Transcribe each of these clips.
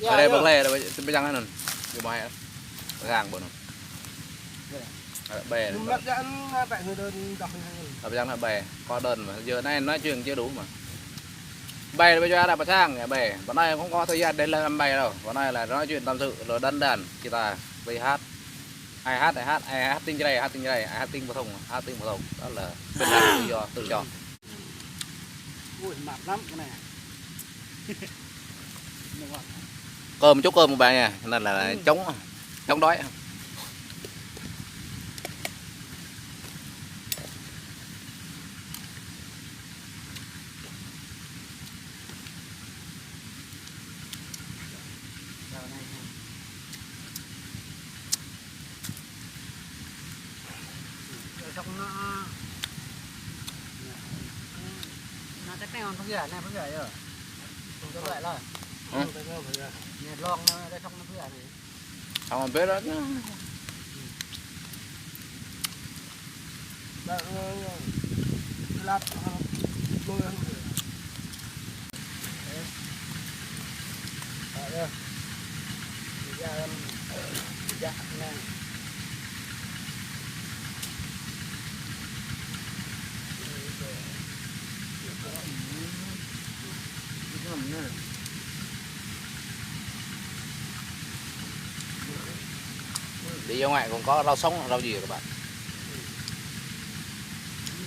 ở đây bậc lê đây bây giờ này cái bài gàng bộ nó bè bây giờ là bè có đơn mà giờ này nói chuyện chưa đủ mà bè bây giờ là bà sang bè bọn này không có thời gian đến làm bè đâu bọn này là nói chuyện tâm sự rồi đân đàn guitar về hát ai hát tinh cái này ai hát tinh phổ thông đó là bên là tự chọn mặn lắm cái này. cơm chút cơm một bạn nha nên là chống đói nó chắc này còn không rẻ này không rẻ rồi không có vậy rồi nhiệt lon nó đây không nó rẻ này không biết đó lát mưa dạ nè đi ra ngoài còn có rau sống rau gì các bạn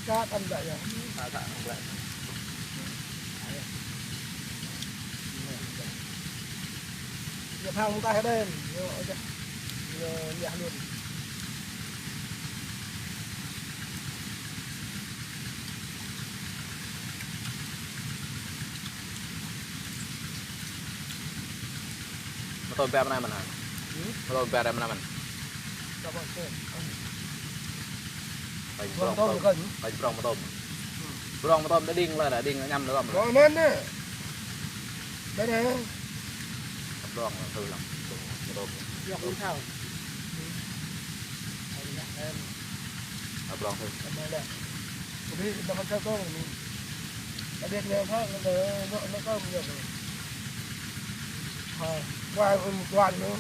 cát ăn vậy rồi nhập hàng ta hết đêm nhẹ luôn mà tôi về bên này mình à tôi về đây bên này mình bánh brong mà tôm đã đinh là đinh nhâm nữa không rồi lên đấy đây này brong là từ lắm tôm dọc lên thảo brong thôi vì nó còn tôm mình đặc biệt nhiều khác nó tôm nhiều rồi qua một đoạn nữa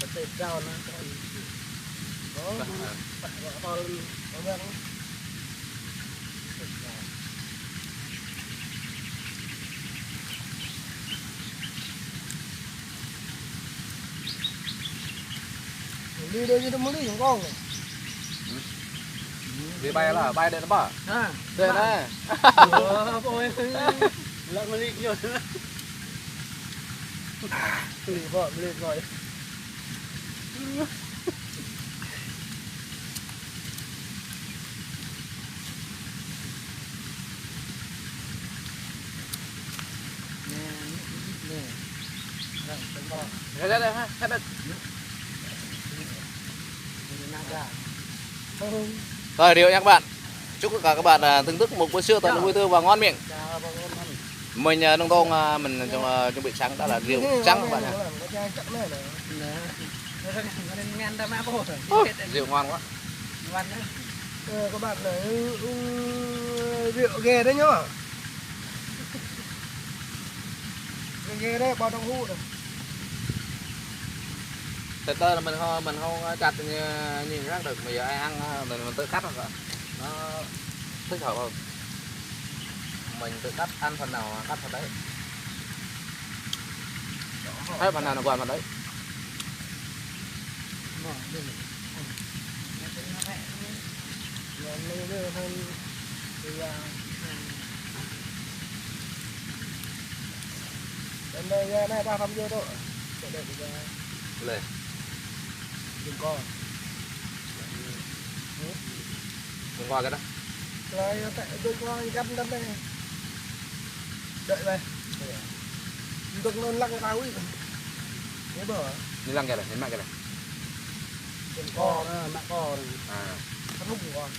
bật tết cao nó có to lên có biết không đi đây như nó muốn đi không con này đi bay là bay đây nó bỏ đây này ôi lợn nó đi nhiều lì vợ lên rồi rồi điều nha các bạn chúc tất cả các bạn thưởng thức một bữa trưa thật là vui tươi và ngon miệng mình nông thôn mình chuẩn bị sáng đó là rượu trắng các bạn ạ rượu ngon quá các bạn là rượu ghê đấy nhá ghê đấy bao đồng hũ này thịt tơ là mình không chặt như rác được bây giờ ai ăn mình tự cắt rồi nó thích hợp hơn mình tự cắt ăn phần nào cắt phần đấy hết phần nào là còn phần đấy đến đây này 300 vô thôi lên đừng coi đừng coi cái đó rồi đừng coi găm đâm đây đợi về đừng nên lăn tao ấy thế bờ đi lăn cái này đến mạng cái này đừng co nữa mạng co này thắt hút của con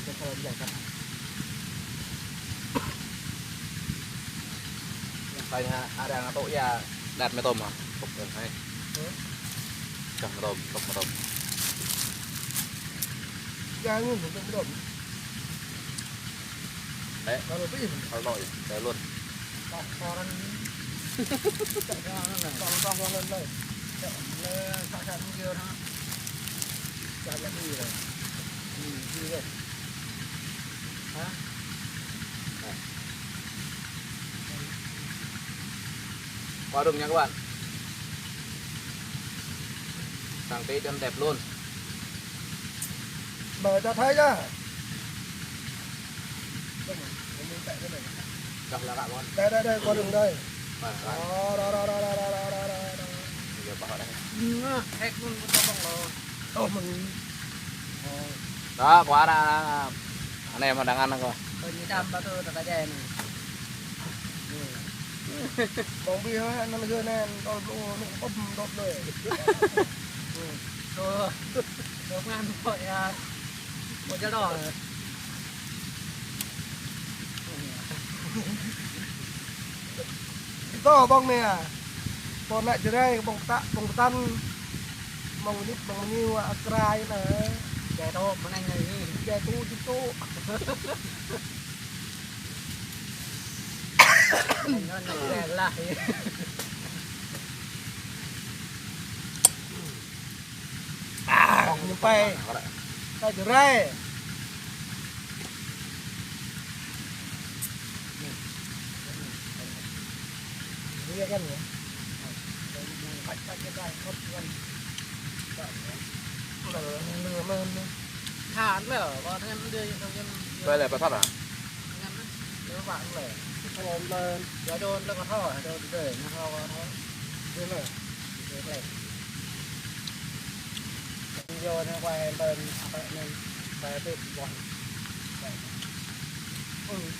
cái thơm dài cắt Tay ha đang tội ra đặt mê tôm hả? Cục gần hay. Cầm mê tôm, cục mê tôm. Ra luôn một cái đồng. Đấy, Nó là cái thôi lội, để luôn. Con ăn chạy ra nó này con lên đây lên sao sao không kêu nó chạy ra đi rồi đi rồi hả Qua đường nha các bạn. Càng tí chân đẹp luôn. mời ta thấy ra Gặp là bạn luôn. đây qua đường đây Đó. đó Bây giờ bảo đây. hết luôn có bông rồi ô mình Đó, quá đã. Anh em mà đang ăn rồi. Tôi như đâm bao tôi đã dè này. bông bia nó gơ nè nó bông đốtเลย Tôi ăn vội một trái đỏ rồi. to bông nè còn lại từ đây bông tan bông nít bông như cray nè Dè tô mà anh này dè tu nó dè lại. bông như bay tay từ đây nghe cái gì phải cái đây không lên Thả nữa, còn em đưa cho em. Đây là bà thoát à? Nếu bạn lẻ lên giờ đôn nó có thỏ đôn để nó thỏ nó thế này lẻ vô nó quay lên nên phải tự bỏ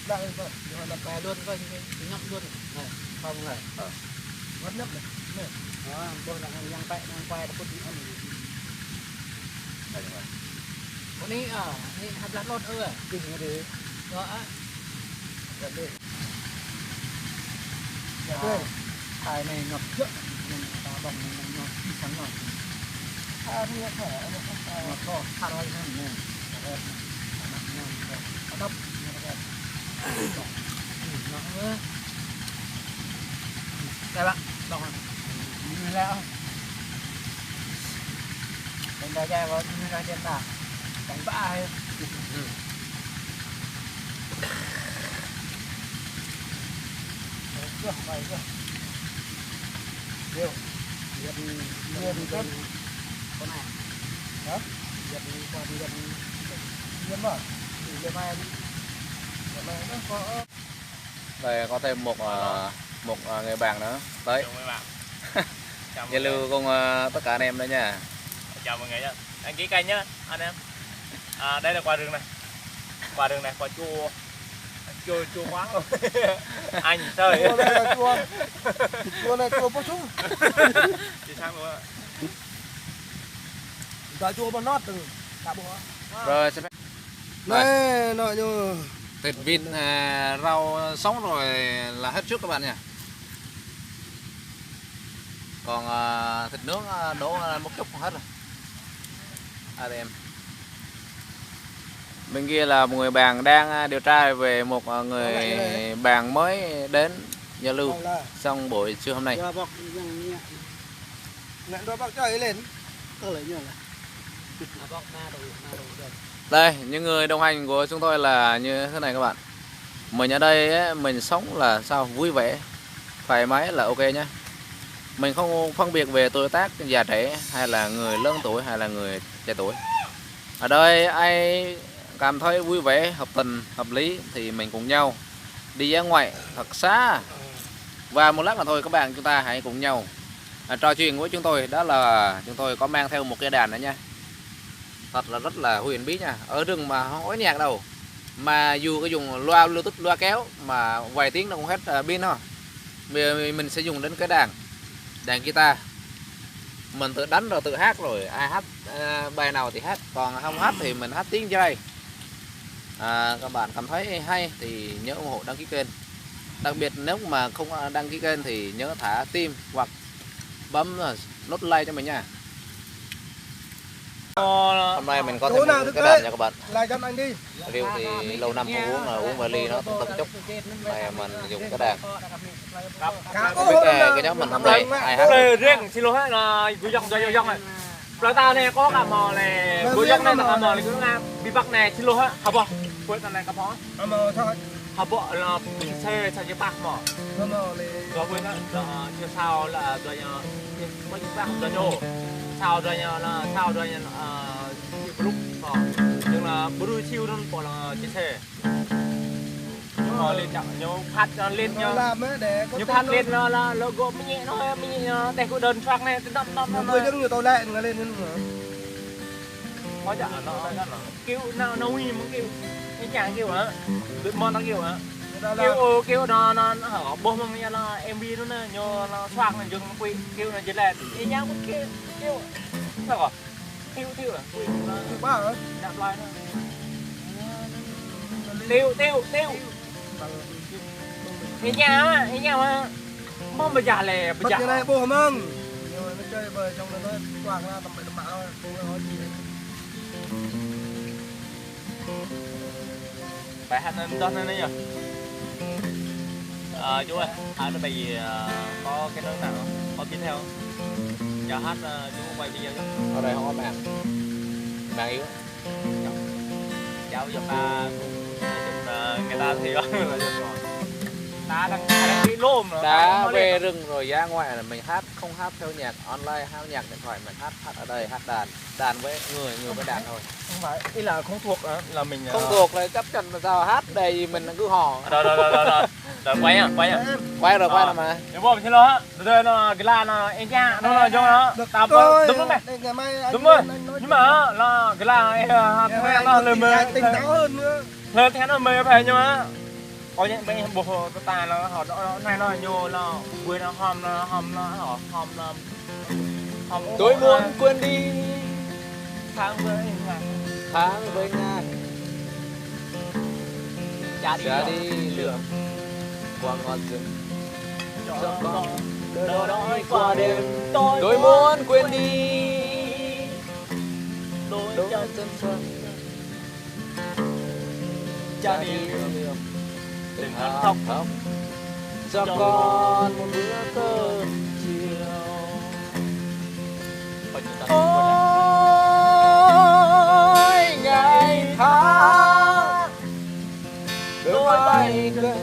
đang rồi rồi là quay luôn coi cái nhóc luôn này không này vẫn nhấp này đó tôi là đang quay nó cút ăn Đây rồi. con nàyนี่ทำร้านรถกินกันดีđó để đi để điถ่ายในngập trước mình ta bồng mình ngập sáng ngập tha như thẻ ngập to thả ra như này nó đắp nó đây bạn đọc như thế không đánh đá ra có như ra trên tả đánh bạ hay chưa mày chưa nhiều nhiều thì tốt con này hả giật qua đi giật nhiều mà giật mai đi mày nó có Đây có thêm một người bạn nữa. Tới. Chào mấy bạn. Chào Giao mọi người. lưu cùng tất cả anh em đấy nha. Chào mọi người nhé. Đăng ký kênh nhé anh em. Đây là quả rừng này. Quả rừng này quả chua. Chua quá luôn. Anh trời. chua đây là chua này chua bó sung Đi sang luôn ạ. tại chua bó nót từng cả bộ Rồi xin phép. này nọ như Thịt vịt rau sống rồi là hết trước các bạn nha. Còn thịt nướng đổ một chút hết rồi. Đây em. Bên kia là một người bạn đang điều tra về một người bạn mới đến giao lưu trong buổi trưa hôm nay. giờ bọc nhẹ nãy đó bác chơi lên tôi lấy nhiều là bọc na đồ được Đây, những người đồng hành của chúng tôi là như thế này các bạn. Mình ở đây ấy, mình sống là sao vui vẻ, thoải mái là ok nhé. Mình không phân biệt về tuổi tác già trẻ hay là người lớn tuổi hay là người trẻ tuổi. Ở đây ai cảm thấy vui vẻ, hợp tình, hợp lý thì mình cùng nhau đi ra ngoài thật xa. Và một lát là thôi các bạn, chúng ta hãy cùng nhau trò chuyện với chúng tôi. Đó là chúng tôi có mang theo một cái đàn nữa nha. Thật là rất là huyền bí nha. Ở rừng mà không có nhạc đâu, mà dù có dùng loa Bluetooth, loa kéo mà vài tiếng nó cũng hết pin thôi. Mình sẽ dùng đến cái đàn guitar. Mình tự đánh rồi tự hát, rồi ai hát bài nào thì hát, còn không hát thì mình hát tiếng dưới đây. Các bạn cảm thấy hay thì nhớ ủng hộ đăng ký kênh Đặc biệt nếu mà không đăng ký kênh thì nhớ thả tim hoặc bấm nút like cho mình nha. Hôm nay mình có thêm một cái đàn nha các bạn. Lại cho anh đi. Rượu thì lâu năm không uống, uống vài ly nó tâm chút. Này mình dùng cái đàn. Không biết cái nhóm mình hôm nay ai hát. riêng xin lỗi là cú dòng cho dòng này. Rồi ta này có cả mò này, cú dòng này là mò này cứ ngang bị bắt này xin lỗi học không? Quên cái này cả phó. Mà thôi. Học bộ là bình xe cho những bác mò. Rồi quên đó chưa sao là rồi có những bác rồi nhô. Sao rồi là sao rồi lúc nhưng là buru chiêu nó bỏ là chia sẻ họ lên chẳng nhau phát lên nhau như phát lên là gỗ mới nhẹ nó để có đơn track này nó người dân nhiều tàu lẹ người lên nữa có chả nó kêu nào nó nguy muốn kêu cái chàng kêu hả được món nó kêu hả kêu nó họ bom nó là MV nó nè nhô nó track này dừng nó kêu là chỉ là cái nhang cũng kêu sao à tiêu à ba hả đạp lại tiêu cái nhà mà mong bây giờ là bây giờ này bố mừng nhưng mà nó chơi bời trong nó quàng ra tầm bậy tầm bạ thôi không có gì bài hát đó nó nhỉ chú ơi hát nó bây có cái nước nào có tiếp theo giờ hát chú quay bây giờ Ở đây không có mạng yếu. cháu cho ta người ta thì là ta đang đi lôm rồi Đã về rừng rồi ra ngoài là mình hát không hát theo nhạc online, hát nhạc điện thoại, mình hát ở đây hát đàn với người với đàn thôi. không phải ý là không thuộc là mình Không thuộc là chấp nhận là sao hát đây mình cứ hò. rồi quay Quay rồi quay rồi mà. nếu bom xin lỗi rồi nó cái là nó em cha nó cho nó tao đúng rồi đúng rồi nhưng mà là cái là nó lời mê tỉnh táo hơn nữa lời thế nó mê phải nhưng mà có những bên bộ tài là họ này nó nhô là quên nó hòm Tôi muốn quên đi tháng với ngàn trả đi lượm qua ngọn rừng cho con đợi đói qua đêm tôi muốn quên đi đôi chân xuân trả đi lượm đừng ăn khóc cho con một bữa cơm chiều. Ôi ngày tháng đôi bay cây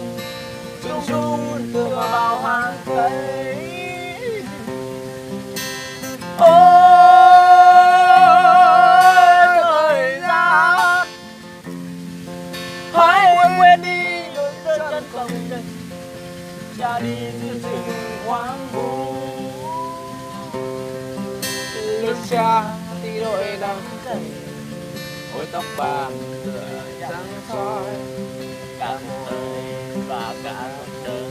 rung rung tựa vào hàng cây. Ôi thời gian hãy quên đi đôi chân không đây cha đi giữa rừng hoang vu. Lúc cha thì đội đắng cay môi tóc vàng tựa trắng soi cả cuộc đời và cả cuộc đời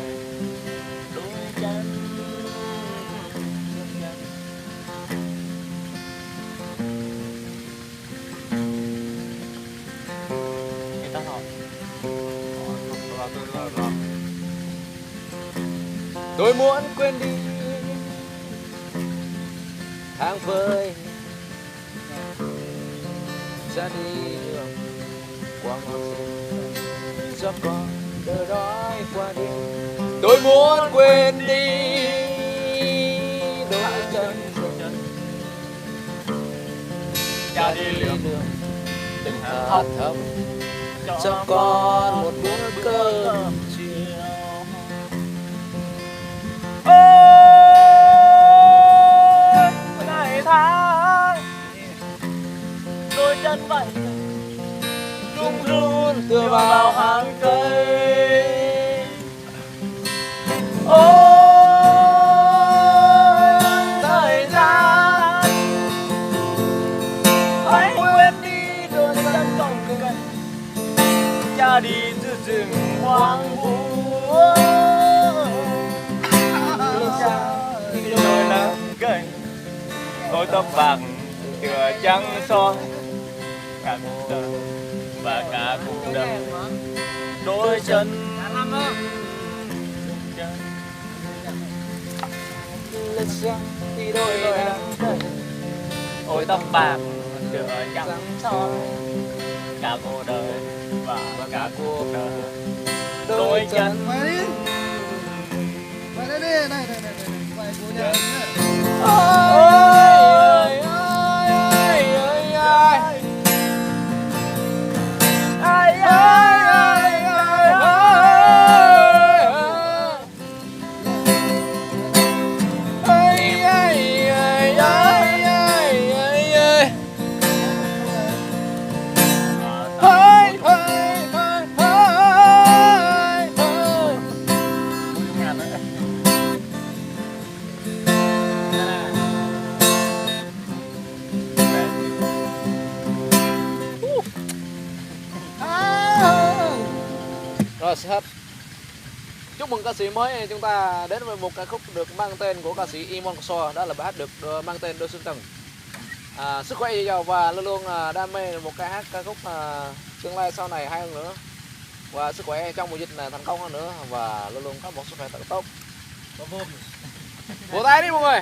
đôi chân người ta hỏi tôi muốn quên đi tháng vơi ra đi đường qua ngọn rừng cho con đỡ đói qua đêm. Tôi muốn quên đi đôi chân cha đi lượm đừng thất thầm cho con một bữa cơm chiều. ôi ngày tháng đôi chân vậy Run run tựa vào hàng cây. ôi thời gian hãy quên đi đôi chân không cây cha đi giữa rừng hoang vu. Đôi nắng gầy đôi tóc bạc tựa trắng soi cả cuộc đời và cả cuộc đời đôi chân thật ra thì đôi đang đời ôi tóc bạc tựa trắng soi cả cuộc đời và cả cuộc đời đôi chân Mày đi. Mày đây đi, này. Mày của nhà mình đấy. ôi ôi ôi ôi ai ai ai Rồi hết. Chúc mừng ca sĩ mới chúng ta đến với một ca khúc được mang tên của ca sĩ Imon So, đó là bài hát được mang tên Đôi Xuân Trần. Sức khỏe dồi dào và luôn luôn đam mê một ca khúc tương lai sau này hay hơn nữa, và sức khỏe trong mùa dịch này thành công hơn nữa, và luôn luôn có một sức khỏe thật tốt. Vỗ tay đi mọi người.